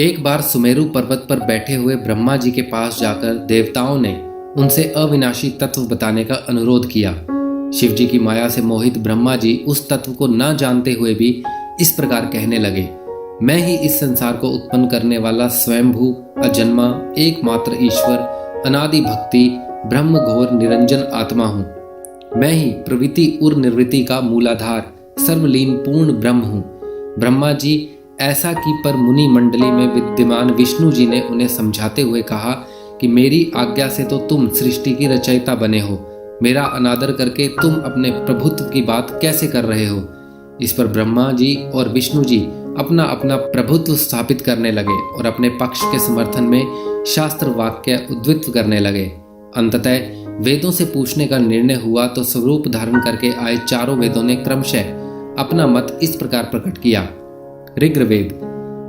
एक बार सुमेरु पर्वत पर बैठे हुए ब्रह्मा जी के पास जाकर देवताओं ने उनसे अविनाशी तत्व बताने का अनुरोध किया। शिव जी की माया से मोहित ब्रह्मा जी उस तत्व को न जानते हुए भी इस प्रकार कहने लगे, मैं ही इस संसार को उत्पन्न करने वाला स्वयंभू अजन्मा एकमात्र ईश्वर अनादि भक्ति ब्रह्म घोर निरंजन आत्मा हूँ। मैं ही प्रवृत्ति उर निर्वृत्ति का मूलाधार सर्वलीन पूर्ण ब्रह्म हूँ। ब्रह्मा जी ऐसा कि पर मुनि मंडली में विद्यमान विष्णु जी ने उन्हें समझाते हुए कहा कि मेरी आज्ञा से तो तुम सृष्टि की रचयिता बने हो, मेरा अनादर करके तुम अपने प्रभुत्व की बात कैसे कर रहे हो। इस पर ब्रह्मा जी और विष्णु जी अपना अपना प्रभुत्व स्थापित करने लगे और अपने पक्ष के समर्थन में शास्त्र वाक्य उद्धृत करने लगे। अंततः वेदों से पूछने का निर्णय हुआ तो स्वरूप धारण करके आए चारों वेदों ने क्रमशः अपना मत इस प्रकार प्रकट किया। ऋग्वेद,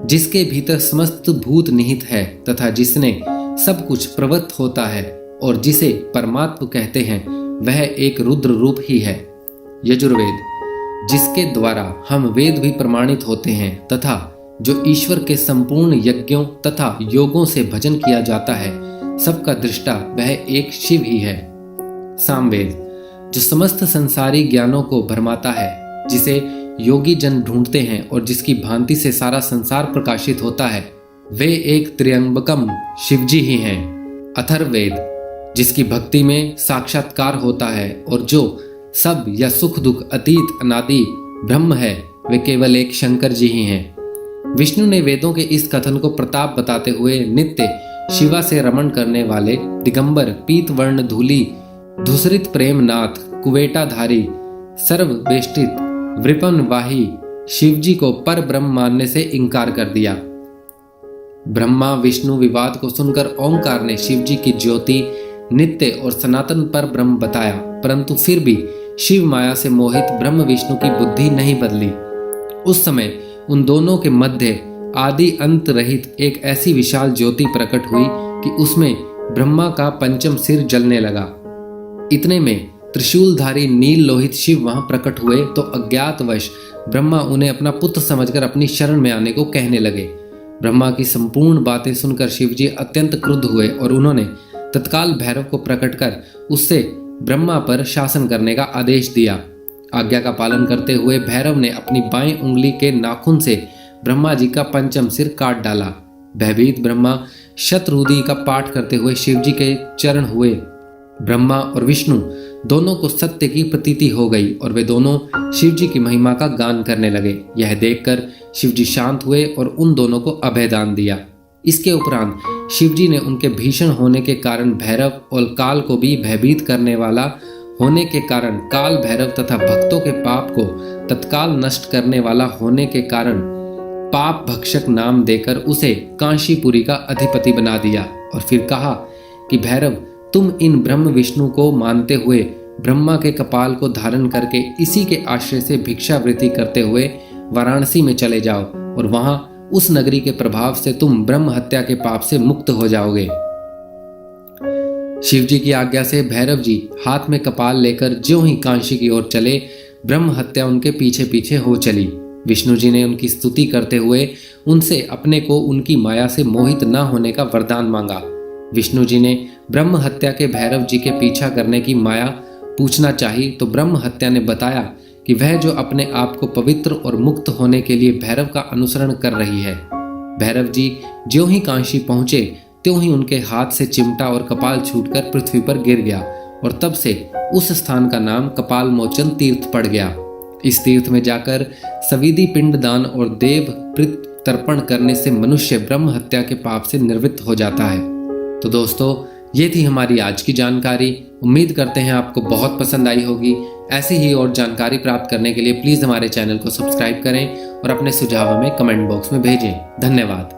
जिसके भीतर समस्त भूत निहित है तथा जिसने सब कुछ प्रवृत्त होता है और जिसे परमात्मा कहते हैं, वह एक रुद्र रूप ही है। यजुर्वेद, जिसके द्वारा हम वेद भी प्रमाणित होते हैं तथा जो ईश्वर के संपूर्ण यज्ञों तथा योगों से भजन किया जाता है, सबका दृष्टा वह एक शिव ही है। सामवेद, जो समस्त संसारी ज्ञानों को भरमाता है, जिसे योगी जन ढूंढते हैं और जिसकी भांति से सारा संसार प्रकाशित होता है, वे एक त्र्यंबकम शिवजी ही हैं। अथर्ववेद, जिसकी भक्ति में साक्षात्कार होता है और जो सब या सुख दुख अतीत अनादि ब्रह्म है, वे केवल एक शंकर जी ही हैं। विष्णु ने वेदों के इस कथन को प्रताप बताते हुए नित्य शिवा से रमण करने वाले दिगंबर पीत वर्ण धूली धूसरित प्रेमनाथ कुवेटाधारी सर्ववेष्टित वृपनवाही शिवजी को पर ब्रह्म मानने से इंकार कर दिया। ब्रह्मा विष्णु विवाद को सुनकर ओंकार ने शिवजी की ज्योति नित्य और सनातन पर ब्रह्म बताया, परंतु फिर भी शिव माया से मोहित ब्रह्म विष्णु की बुद्धि नहीं बदली। उस समय उन दोनों के मध्य आदि अंत रहित एक ऐसी विशाल ज्योति प्रकट हुई कि उसमें ब्रह्मा का पंचम सिर जलने लगा। इतने में त्रिशूलधारी नील लोहित शिव वहां प्रकट हुए तो अज्ञातवश ब्रह्मा उन्हें अपना पुत्र समझकर अपनी शरण में आने को कहने लगे। ब्रह्मा की संपूर्ण बातें सुनकर शिवजी अत्यंत क्रुद्ध हुए और उन्होंने तत्काल भैरव को प्रकट कर उससे ब्रह्मा पर शासन करने का आदेश दिया। आज्ञा का पालन करते हुए भैरव ने अपनी बाएं उंगली के नाखून से ब्रह्मा जी का पंचम सिर काट डाला। भयभीत ब्रह्मा शतरुद्धि का पाठ करते हुए शिवजी के चरण हुए। ब्रह्मा और विष्णु दोनों को सत्य की प्रतीति हो गई और वे दोनों शिवजी की महिमा का गान करने लगे। यह देखकर शिवजी शांत हुए और उन दोनों को अभयदान दिया। इसके उपरांत शिवजी ने उनके भीषण होने के कारण भैरव और काल को भी भयभीत करने वाला होने के कारण काल भैरव तथा भक्तों के पाप को तत्काल नष्ट करने वाला होने के कारण पाप भक्षक नाम देकर उसे कांशीपुरी का अधिपति बना दिया और फिर कहा कि भैरव, तुम इन ब्रह्म विष्णु को मानते हुए ब्रह्मा के कपाल को धारण करके इसी के आश्रय से भिक्षावृत्ति करते हुए वाराणसी में चले जाओ और वहां उस नगरी के प्रभाव से तुम ब्रह्म हत्या के पाप से मुक्त हो जाओगे। शिवजी की आज्ञा से भैरव जी हाथ में कपाल लेकर ज्यों ही कांशी की ओर चले, ब्रह्म हत्या उनके पीछे पीछे हो चली। विष्णु जी ने उनकी स्तुति करते हुए उनसे अपने को उनकी माया से मोहित न होने का वरदान मांगा। विष्णु जी ने ब्रह्म हत्या के भैरव जी के पीछा करने की माया पूछना चाही तो ब्रह्म हत्या ने बताया कि वह जो अपने आप को पवित्र और मुक्त होने के लिए भैरव का अनुसरण कर रही है। भैरव जी ज्यों ही कांशी पहुंचे त्यों ही उनके हाथ से चिमटा और कपाल छूटकर पृथ्वी पर गिर गया और तब से उस स्थान का नाम कपाल मोचन तीर्थ पड़ गया। इस तीर्थ में जाकर सविधि पिंडदान और देव प्रीत तर्पण करने से मनुष्य ब्रह्म हत्या के पाप से निवृत्त हो जाता है। तो दोस्तों, ये थी हमारी आज की जानकारी। उम्मीद करते हैं आपको बहुत पसंद आई होगी। ऐसी ही और जानकारी प्राप्त करने के लिए प्लीज़ हमारे चैनल को सब्सक्राइब करें और अपने सुझाव हमें कमेंट बॉक्स में भेजें। धन्यवाद।